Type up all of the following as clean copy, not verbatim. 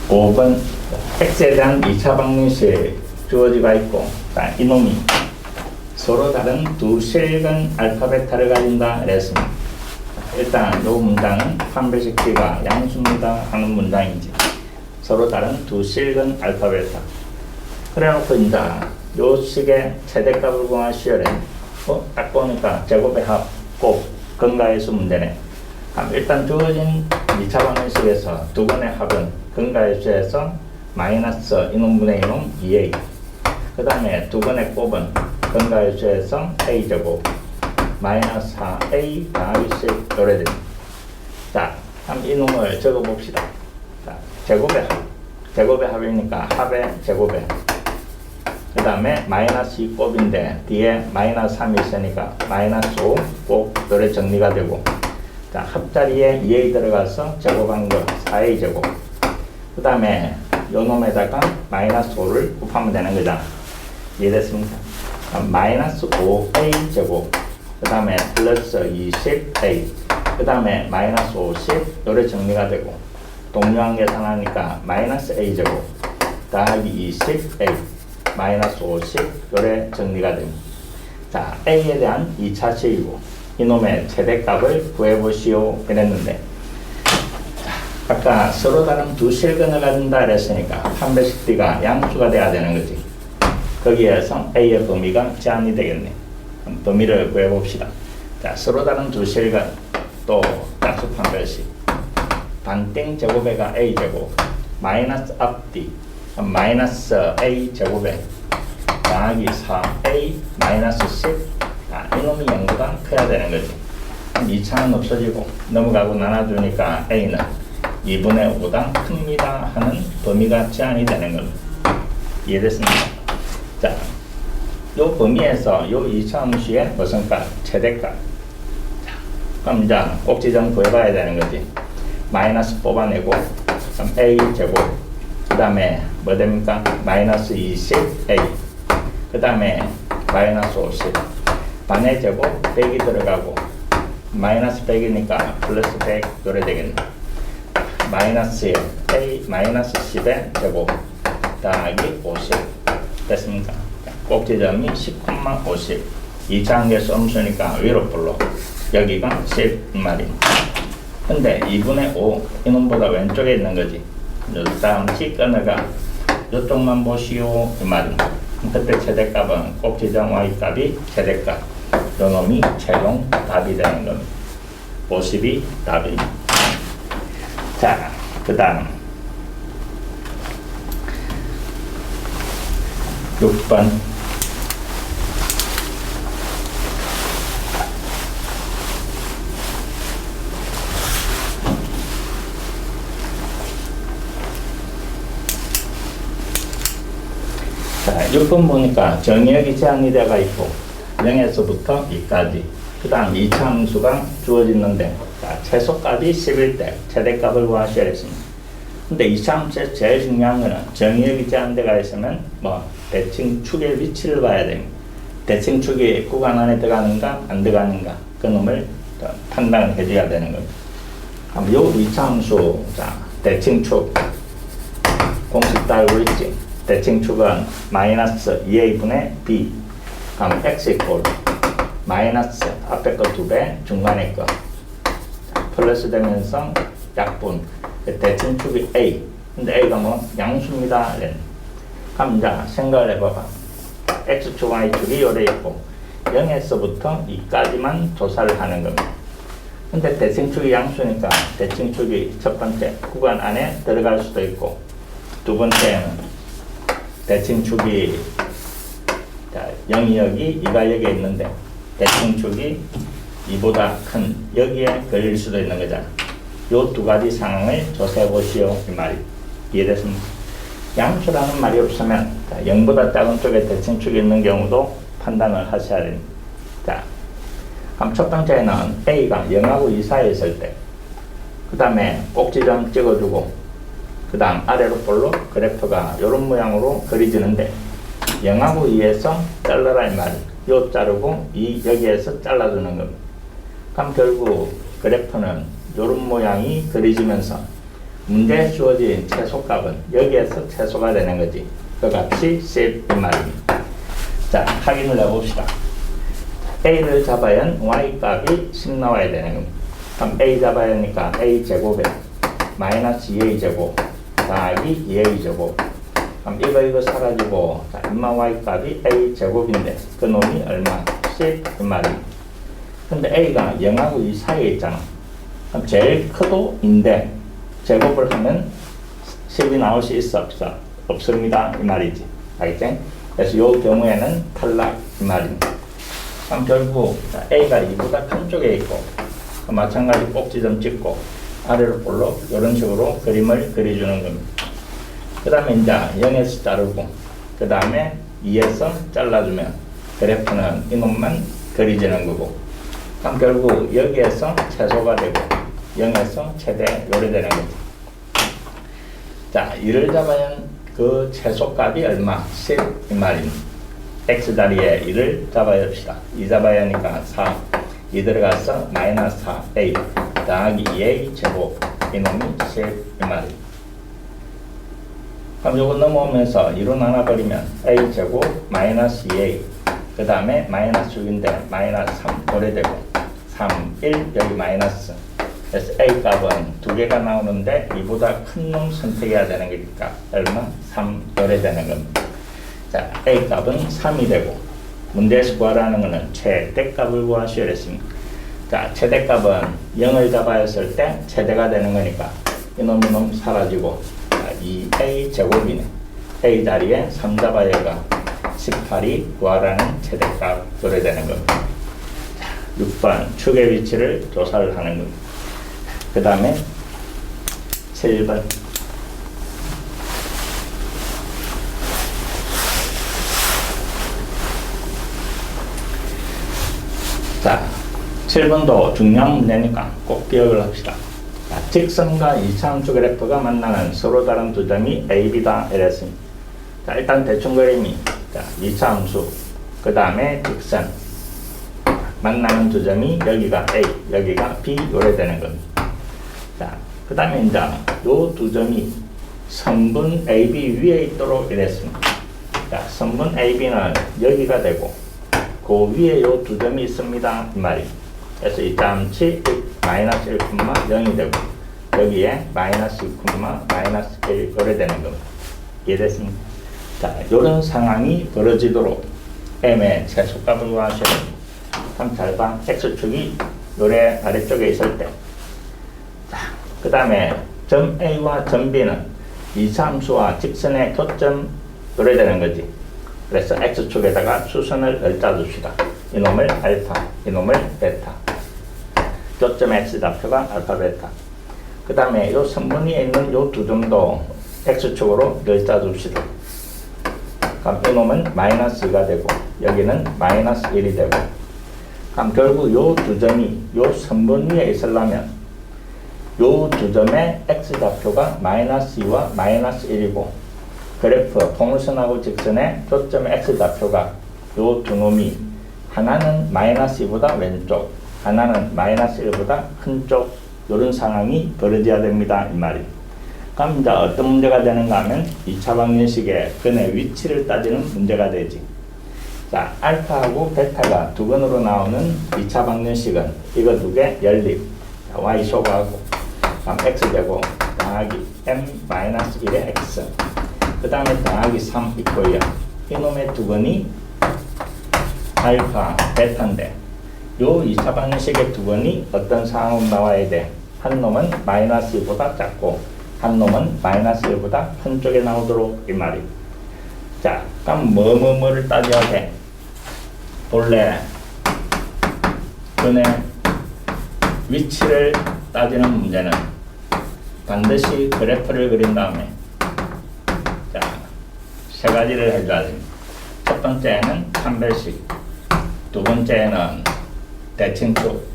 5번 x에 대한 2차 방정식 주어지가 있고, 이놈이 서로 다른 두 실근 알파 베타를 가진다 그랬습니다. 일단 이 문장은 판별식 t가 양수입니다 하는 문장인지, 서로 다른 두 실근 알파 베타 그래놓고 이제 요 식의 최대값을 구할 시열에 딱 보니까 제곱의 합 꼭 근가해수 문제네. 일단 주어진 2차 방정식에서 두 번의 합은 근가해수에서 마이너스 이놈분의 이놈 2a, 그 다음에 두 번의 곱은 근가해수에서 a제곱 마이너스 4a 더하기 10 요래 됩니다. 자, 그럼 이놈을 적어봅시다. 자, 제곱의 합이니까 합의 제곱에, 그 다음에 마이너스 2 곱인데 뒤에 마이너스 3이 있으니까 마이너스 5 곱 요래 정리가 되고, 자, 합자리에 2a 들어가서 제곱한 거 4a 제곱, 그 다음에 요 놈에다가 마이너스 5를 곱하면 되는 거잖아. 이해됐습니까? 마이너스 5a 제곱, 그 다음에 플러스 20a, 그 다음에 마이너스 50 요래 정리가 되고, 동료한 계산하니까 마이너스 a 제곱 더하기 20a 마이너스 50 요래 정리가 됩니다. 자, a에 대한 2차 식이고 이놈의 최대값을 구해보시오 이랬는데, 아까 서로 다른 두 실근을 가진다 그랬으니까 판별식 t가 양수가 돼야 되는 거지. 거기에서 a의 범위가 제한이 되겠네. 그럼 범위를 구해봅시다. 자, 서로 다른 두 실근 또 양수 판별식 반띵 제곱에가 a 제곱 마이너스 앞뒤 마이너스 a 제곱에 더하기 4a 마이너스 10. 이놈이 0보다 커야 되는 거지. 2차는 없어지고 넘어가고 나눠주니까 a는 2분의 5가 큽니다 하는 범위가 제한이 되는 겁니다. 이해됐습니까? 자, 요 범위에서 요 2차 함수의 무슨 값? 최대값. 자, 그럼 이제 꼭지점 구해봐야 되는 거지. 마이너스 뽑아내고, 그럼 a 제곱, 그 다음에 뭐 됩니까? 마이너스 20a, 그 다음에 마이너스 50, 반의 제곱 100이 들어가고, 마이너스 100이니까 플러스 100 요래 되겠네. 마이너스 1, a 마이너스 10의 제곱 더하기 50 됐습니까? 꼭지점이 10,50, 2차 한계수 함수니까 위로 불러 여기가 10 말입니다. 근데 2분의 5 이놈보다 왼쪽에 있는 거지. 다음 T끈어가 이쪽만 보시오 이 말입니다. 그때 최대값은 꼭지점 y값이 최대값, 요놈이 최종 답이 되는 겁니다. 50이 답입니다. 자, 그 다음 6번 자, 6번 보니까 정의역이 제한이 되어가 있고 0에서부터 2까지, 그 다음 2차 함수가 주어지는데, 자, 최소값이 10일 때 최대값을 구하셔야 했습니다. 근데 2차 함수에서 제일 중요한 거는 정의역이 제한되어 있으면 대칭 축의 위치를 봐야 됩니다. 대칭 축이 구간 안에 들어가는가 안 들어가는가 그 놈을 판단을 해줘야 되는 겁니다. 그럼 요 2차 함수, 자, 대칭 축 공식 따르고 있지. 대칭 축은 마이너스 2a분의 b, 그럼 x 이퀄 마이너스 앞에 거 2배 중간에 거 플러스 되면서 약분, 대칭 축이 a, 근데 a가 양수입니다. 그럼 이제 생각을 해봐봐. x축 y축이 요래 있고 0에서부터 2까지만 조사를 하는 겁니다. 근데 대칭축이 양수니까 대칭축이 첫 번째 구간 안에 들어갈 수도 있고, 두 번째는 대칭축이 0이 여기 2가 여기에 있는데 대칭축이 2보다 큰 여기에 걸릴 수도 있는 거잖아. 요 두 가지 상황을 조사해 보시오 이 말이 이해됐습니까? 양수라는 말이 없으면 0보다 작은 쪽에 대칭축이 있는 경우도 판단을 하셔야 됩니다. 자, 그럼 첫 번째는 a가 0하고 2 사이에 있을 때, 그 다음에 꼭지점 찍어주고, 그 다음 아래로 볼로 그래프가 이런 모양으로 그려지는데 0하고 2에서 잘라라 이 말이에요. 요 자르고 2 여기에서 잘라주는 겁니다. 그럼 결국 그래프는 이런 모양이 그려지면서 문제에 주어진 최소값은 여기에서 최소가 되는 거지. 그 값이 10이 말입니다. 자, 확인을 해봅시다. A를 잡아야 Y값이 10 나와야 되는 겁니다. 그럼 A 잡아야 하니까 A제곱에 마이너스 2A제곱 더하기 2A제곱. 그럼 이거 사라지고, 자, 인마 Y값이 A제곱인데 그 놈이 얼마? 10이 말입니다. 근데 A가 0하고 2 사이에 있잖아. 그럼 제일 크도인데 제곱을 하면 10이 나올 수 있어? 없어? 없습니다. 이 말이지. 알겠지? 그래서 이 경우에는 탈락 이 말입니다. 그럼 결국 A가 2보다 큰 쪽에 있고 마찬가지 꼭지점 찍고 아래로 볼록 이런 식으로 그림을 그려주는 겁니다. 그 다음에 이제 0에서 자르고 그 다음에 2에서 잘라주면 그래프는 이놈만 그려지는 거고, 그럼 결국 여기에서 최소가 되고 0에서 최대 요래 되는 거죠. 자, 2를 잡아야 그 최소값이 얼마? 10 이 말입니다. X자리에 2를 잡아야 합시다. 2 잡아야 하니까 4. 2 들어가서 마이너스 4A 더하기 2A 제곱 이놈이 10 이 말입니다. 그럼 요거 넘어오면서 2로 나눠버리면 A 제곱 마이너스 2A 그 다음에 마이너스 6인데 마이너스 3 오래되고 3, 1 여기 마이너스. 그래서 A 값은 두 개가 나오는데 이보다 큰 놈 선택해야 되는 거니까 얼마? 3 오래되는 겁니다. 자, A 값은 3이 되고 문제에서 구하라는 것은 최대값을 구하시오 했습니다. 자, 최대값은 0을 잡아야 했을 때 최대가 되는 거니까 이놈 사라지고 2A 제곱이네. A 자리에 3 잡아야가 18이 구하라는 최대값 그래 되는 겁니다. 6번 축의 위치를 조사를 하는 겁니다. 그 다음에 7번 자, 7번도 중요한 문제니까 꼭 기억을 합시다. 자, 직선과 이차함수 그래프가 만나는 서로 다른 두 점이 A, B다 이랬습니다. 자, 일단 대충 그림이 자, 이차함수 그 다음에 직선 만나는 두 점이 여기가 A, 여기가 B 요래 되는 겁니다. 자, 그 다음에 이제 요 두 점이 선분 AB 위에 있도록 이랬습니다. 자, 선분 AB는 여기가 되고 그 위에 요 두 점이 있습니다 이 말이. 그래서 이 짬치 마이너스 1,0이 되고 여기에 마이너스 2, 마이너스 1 요래 되는 겁니다. 이해됐습니까? 자, 요런 상황이 벌어지도록 M의 최소값을 구하셔야 됩니다. 그럼 잘 봐. X축이 요래 아래쪽에 있을 때. 자, 그 다음에 점 A와 점 B는 이차함수와 직선의 교점 요래 되는 거지. 그래서 X축에다가 수선을 열자 줍시다. 이놈을 알파, 이놈을 베타. 교점 X 좌표가 알파, 베타. 그 다음에 요 선분위에 있는 요 두 점도 X축으로 열자 줍시다. 그럼 이놈은 마이너스 2가 되고 여기는 마이너스 1이 되고, 그럼 결국 요 두 점이 요 선분위에 있으려면 요 두 점의 X좌표가 마이너스 2와 마이너스 1이고 그래프 포물선하고 직선의 교점 X좌표가 요 두 놈이 하나는 마이너스 2보다 왼쪽, 하나는 마이너스 1보다 큰 쪽, 요런 상황이 벌어져야 됩니다 이 말입니다. 그럼 이제 어떤 문제가 되는가 하면 2차 방정식의 근의 위치를 따지는 문제가 되지. 자, 알파하고 베타가 두 근으로 나오는 2차 방정식은 이거 두 개 연립, y 소거하고 그럼 x제곱 더하기 m-1의 x 그 다음에 더하기 3 있고요. 이놈의 두 근이 알파, 베타인데 요 2차 방정식의 두 근이 어떤 상황으로 나와야 돼? 한 놈은 마이너스 2보다 작고 한 놈은 마이너스 1보다 큰 쪽에 나오도록 이 말이. 자, 그럼 뭐를 따져야 돼? 본래 근의 위치를 따지는 문제는 반드시 그래프를 그린 다음에 자, 세 가지를 해줘야 됩니다. 첫 번째는 판별식, 두 번째는 대칭축,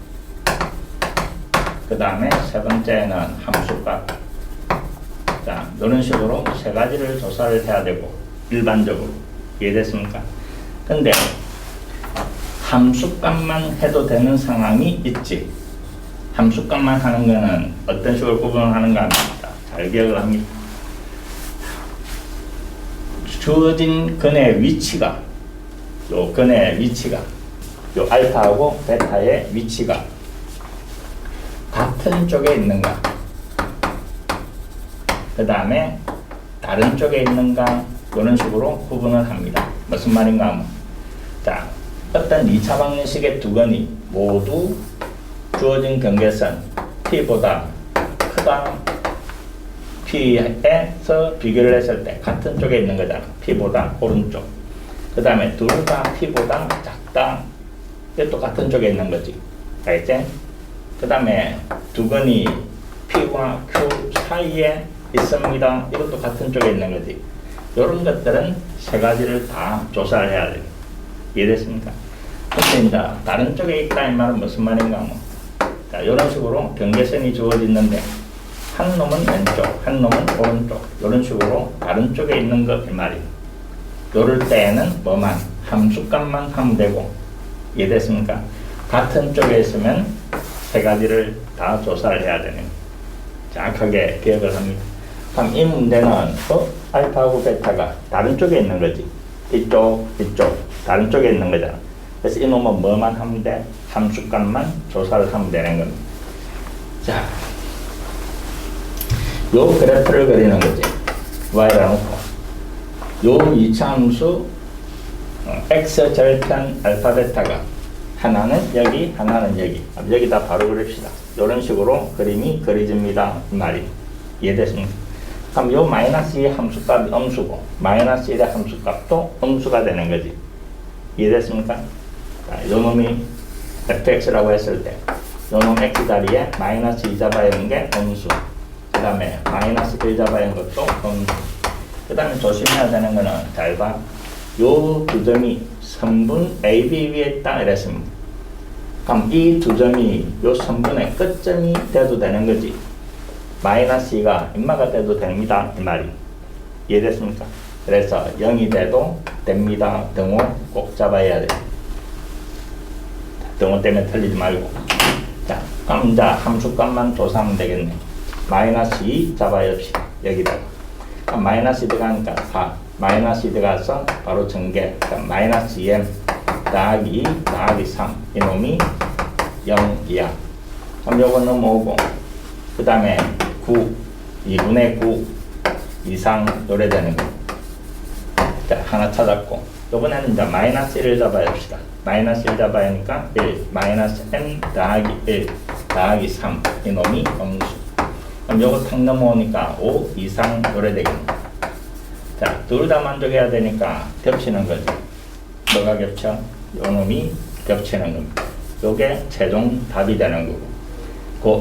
그 다음에 세 번째는 함수값. 자, 이런 식으로 세 가지를 조사를 해야 되고 일반적으로. 이해됐습니까? 근데 함수값만 해도 되는 상황이 있지. 함수값만 하는 거는 어떤 식으로 구분하는가 합니다. 잘 기억을 합니다. 주어진 근의 위치가, 요 근의 위치가, 요 알파하고 베타의 위치가 같은 쪽에 있는가, 그 다음에 다른 쪽에 있는가, 이런 식으로 구분을 합니다. 무슨 말인가 하면, 자, 어떤 2차 방정식의 두 근이 모두 주어진 경계선 P보다 크다, P에서 비교를 했을 때 같은 쪽에 있는 거잖아. P보다 오른쪽. 그 다음에 둘 다 P보다 작다. 이것도 같은 쪽에 있는 거지. 알겠지? 그 다음에 두 근이 P와 Q 사이에 있습니다. 이것도 같은 쪽에 있는 거지. 이런 것들은 세 가지를 다 조사를 해야 돼요. 이해됐습니까? 근데 이제 다른 쪽에 있다 이 말은 무슨 말인가 뭐. 자, 이런 식으로 경계선이 주어지는데 한 놈은 왼쪽, 한 놈은 오른쪽, 이런 식으로 다른 쪽에 있는 것 이 말이에요. 요럴 때에는 뭐만 함수값만 하면 되고, 이해됐습니까? 같은 쪽에 있으면 세 가지를 다 조사를 해야 되는, 정확하게 기억을 합니다. 그럼 이 문제는 알파하고 베타가 다른 쪽에 있는 거지. 이쪽, 이쪽, 다른 쪽에 있는 거잖아. 그래서 이 놈은 뭐만 하면 돼? 함수값만 조사를 하면 되는 겁니다. 자, 요 그래프를 그리는 거지. y라 놓고 요 2차 함수 x 절편 알파 베타가 하나는 여기, 하나는 여기. 여기다 바로 그립시다. 이런 식으로 그림이 그려집니다. 이 말이 이해됐습니까? 그럼 요 마이너스 2 함수값이 음수고 마이너스 1의 함수값도 음수가 되는 거지. 이해됐습니까? 자, 요 놈이 fx라고 했을 때 요 놈 x 자리에 마이너스 2 잡아야 하는 게 음수. 그 다음에 마이너스 1 잡아야 하는 것도 음수. 그 다음에 조심해야 되는 거는 잘 봐. 요 두 점이 선분 AB 위에 있다 이랬습니다. 그럼 이 두 점이 요 선분의 끝점이 돼도 되는 거지. 마이너스 2가 인마가 돼도 됩니다. 이 말이. 이해됐습니까? 그래서 0이 돼도 됩니다. 등호 꼭 잡아야 돼. 등호 때문에 틀리지 말고. 자, 그럼 이제 함수값만 조사하면 되겠네. 마이너스 2 잡아야 합시다. 여기다가. 그럼 마이너스 2 들어가니까 4. 마이너스 2 들어가서 바로 전개. 그럼 마이너스 2m 더하기 2 더하기 3. 이놈이 0이야. 그럼 요거는 뭐고? 그 다음에 9, 2분의 9 이상 요래되는 거. 자, 하나 찾았고, 요번에는 이제 마이너스 1을 잡아야 합시다. 마이너스 1 잡아야 하니까 1, 마이너스 n 더하기 1 더하기 3. 이놈이 음수. 그럼 요거 탁 넘어오니까 5 이상 요래되겠네. 자, 둘 다 만족해야 되니까 겹치는 거죠. 뭐가 겹쳐? 요놈이 겹치는 겁니다. 요게 최종 답이 되는 거고.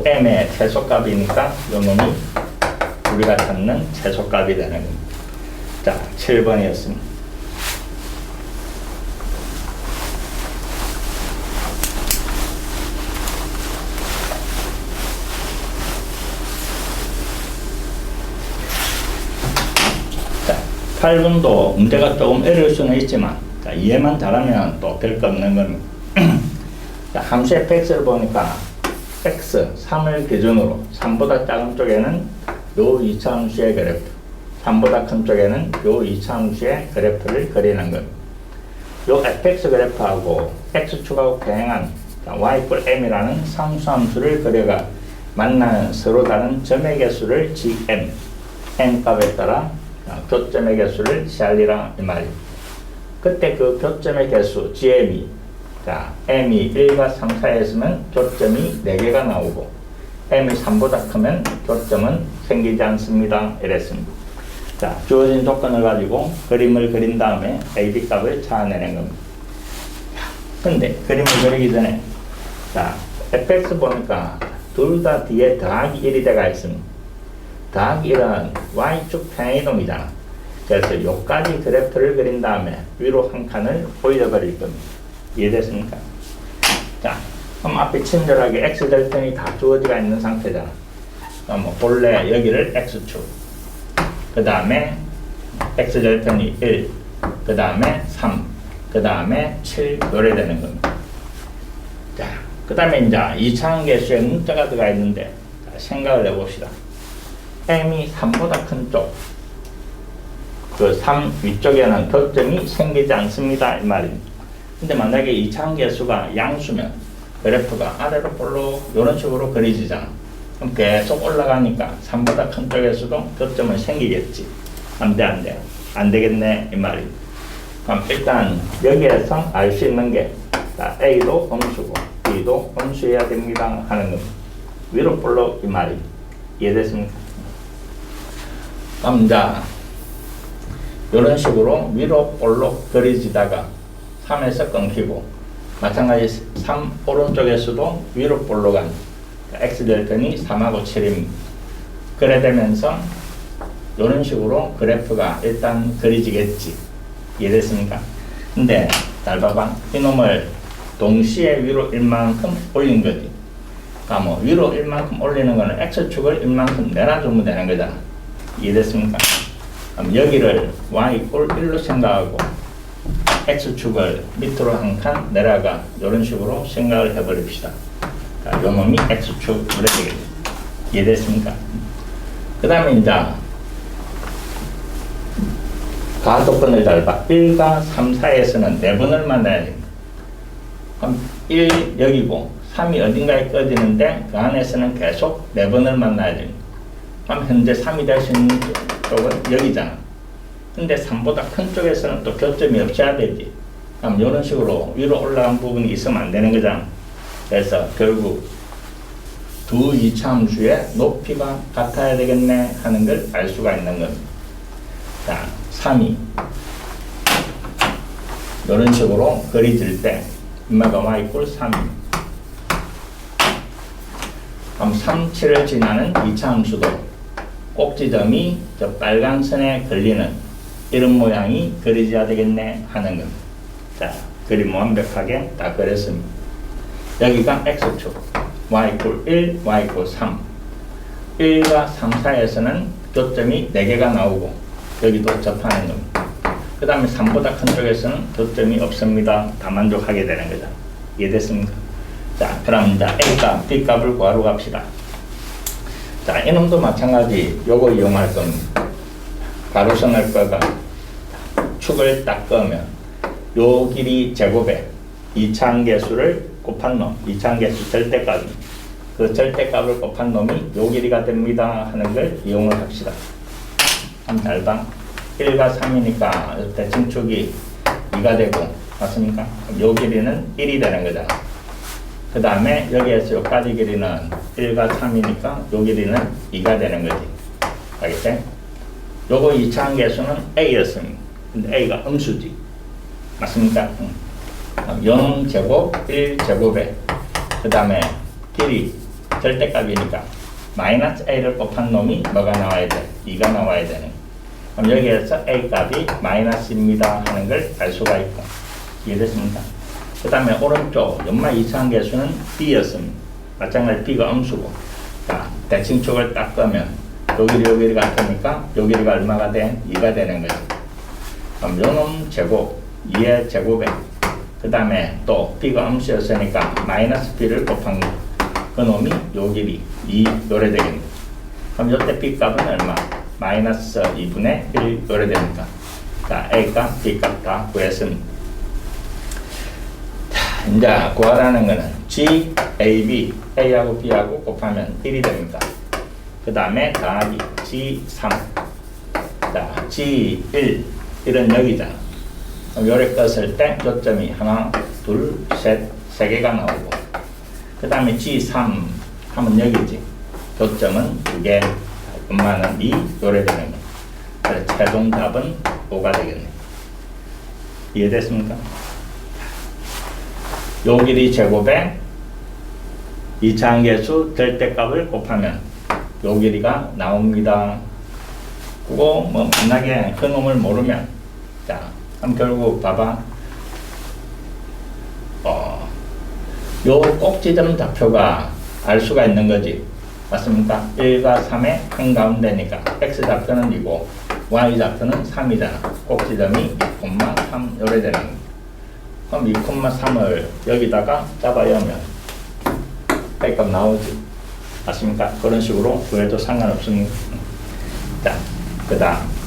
그 m의 최소값이니까 요놈이 우리가 찾는 최소값이 되는 겁니다. 자, 7번이었습니다. 자, 8번도 문제가 조금 어려울 수는 있지만, 자, 이해만 잘하면 또 별거 없는 겁니다. 자, 함수 fx를 보니까 x 3을 기준으로 3보다 작은 쪽에는 요 2차 함수의 그래프, 3보다 큰 쪽에는 요 2차 함수의 그래프를 그리는 것. 요 fx 그래프하고 x축하고 평행한 y = m이라는 상수함수를 그려가 만나는 서로 다른 점의 개수를 gm, m 값에 따라 교점의 개수를 CR이라 이 말이에요. 그때 그 교점의 개수 gm이, 자, m이 1과 3 사이에 있으면 교점이 4개가 나오고 m이 3보다 크면 교점은 생기지 않습니다. 이랬습니다. 자, 주어진 조건을 가지고 그림을 그린 다음에 AB 값을 찾아내는 겁니다. 근데 그림을 그리기 전에, 자, fx 보니까 둘 다 뒤에 더하기 1이 돼가 있습니다. 더하기 1은 y축 평행이동이잖아. 그래서 요까지 그래프를 그린 다음에 위로 한 칸을 올려버릴 겁니다. 이해됐습니까? 자, 그럼 앞에 친절하게 x절편이 다 주어지가 있는 상태잖아. 그럼 본래 여기를 x축, 그 다음에 x절편이 1, 그 다음에 3, 그 다음에 7 요래 되는 겁니다. 자, 그 다음에 이제 이차원 개수의 문자가 들어가 있는데, 자, 생각을 해봅시다. m이 3보다 큰 쪽, 그 3 위쪽에는 교점이 생기지 않습니다 이 말입니다. 근데 만약에 이차함계수가 양수면 그래프가 아래로 볼록 이런 식으로 그려지잖아. 그럼 계속 올라가니까 3보다 큰 쪽에서도 교점은 생기겠지. 안 돼, 안 돼. 안 되겠네 이 말입니다. 그럼 일단 여기에서 알 수 있는 게 A도 음수고 B도 음수해야 됩니다 하는 겁니다. 위로 볼록 이 말이 이해됐습니까? 그럼 자 이런 식으로 위로 볼록 그려지다가 3에서 끊기고 마찬가지 3 오른쪽에서도 위로 볼록한 x절편이 3하고 7입니다. 그래 되면서 이런 식으로 그래프가 일단 그려지겠지. 이해됐습니까? 근데 잘 봐봐. 이놈을 동시에 위로 1만큼 올린 거지. 그러니까 뭐 위로 1만큼 올리는 거는 x축을 1만큼 내놔주면 되는 거잖아. 이해됐습니까? 그럼 여기를 y = 1로 생각하고 x축을 밑으로 한 칸 내려가 이런 식으로 생각을 해버립시다. 자, 요 놈이 x축 그래 되겠죠. 이해됐습니까? 그 다음에 이제 가속근을 잘 봐. 1과 3 사이에서는 4번을 만나야 됩니다. 그럼 1 여기고 3이 어딘가에 꺼지는데 그 안에서는 계속 4번을 만나야 됩니다. 그럼 현재 3이 될 수 있는 쪽은 여기잖아. 근데 3보다 큰 쪽에서는 또 교점이 없어야 되지. 그럼 이런 식으로 위로 올라간 부분이 있으면 안 되는 거잖아. 그래서 결국 두 이차함수의 높이가 같아야 되겠네 하는 걸 알 수가 있는 겁니다. 자, 3이 이런 식으로 그려질 때 인마가 y = 3. 그럼 3, 7을 지나는 이차함수도 꼭지점이 저 빨간 선에 걸리는 이런 모양이 그려져야 되겠네 하는 겁니다. 자, 그림 완벽하게 다 그렸습니다. 여기가 x축 y = 1, y = 3. 1과 3 사이에서는 교점이 4개가 나오고 여기도 접하는 겁니다. 그 다음에 3보다 큰 쪽에서는 교점이 없습니다. 다 만족하게 되는 거죠. 이해됐습니까? 자, 그럼 이제 A값, B값을 구하러 갑시다. 자, 이놈도 마찬가지 요거 이용할 겁니다. 가로선을 꺼가 축을 딱 끄면 요 길이 제곱에 이차함계수를 곱한 놈, 이차함계수 절대값, 그 절대값을 곱한 놈이 요 길이가 됩니다 하는 걸 이용을 합시다. 한번 잘 봐. 1과 3이니까 대칭축이 2가 되고 맞습니까? 요 길이는 1이 되는 거잖아. 그 다음에 여기에서 여기까지 길이는 1과 3이니까 요 길이는 2가 되는 거지. 알겠지? 요거 이차함계수는 A였습니다. 근데 A가 음수지. 맞습니까? 0제곱 1제곱에 그 다음에 길이 절대값이니까 마이너스 A를 곱한 놈이 뭐가 나와야 돼? 2가 나와야 되는. 그럼 여기에서 A 값이 마이너스입니다 하는 걸 알 수가 있고. 이해됐습니까? 그 다음에 오른쪽 연마 이차함계수는 B였습니다. 마찬가지 B가 음수고. 자, 대칭축을 딱 끄면 요 길이 같으니까 요 길이가 얼마가 돼? 2가 되는 거죠. 그럼 요놈 제곱 2의 제곱에 그 다음에 또 B가 음수였으니까 마이너스 B를 곱한 그 놈이 요 길이 2 요래 되겠네. 그럼 요때 B값은 얼마? 마이너스 2분의 1 요래 되니까 자, A값, B값 다 구했습니다. 자, 이제 구하라는 거는 G, A, B, A하고 B하고 곱하면 1이 됩니다. 그 다음에 더하기 G3. 자, G1, 1은 여기잖아. 그럼 요래 껐을 때 교점이 하나, 둘, 셋, 3개가 나오고 그 다음에 G3 하면 여기지. 교점은 2개, 엄마는 2, 요래 되는 거. 그래서 최종 답은 5가 되겠네. 이해됐습니까? 요 길이 제곱에 이차함계수 절대값을 곱하면 요 길이가 나옵니다. 그거 뭐 만약에 그 놈을 모르면 자, 그럼 결국 봐봐. 요 꼭지점 좌표가 알 수가 있는 거지. 맞습니까? 1과 3의 한가운데니까 x 좌표는 2고 y 좌표는 3이잖아. 꼭지점이 2,3 요래 되는 거. 그럼 2,3을 여기다가 잡아여면 A값 나오지. 맞습니까? 그런 식으로 구해도 상관없습니다. 자, 그 다음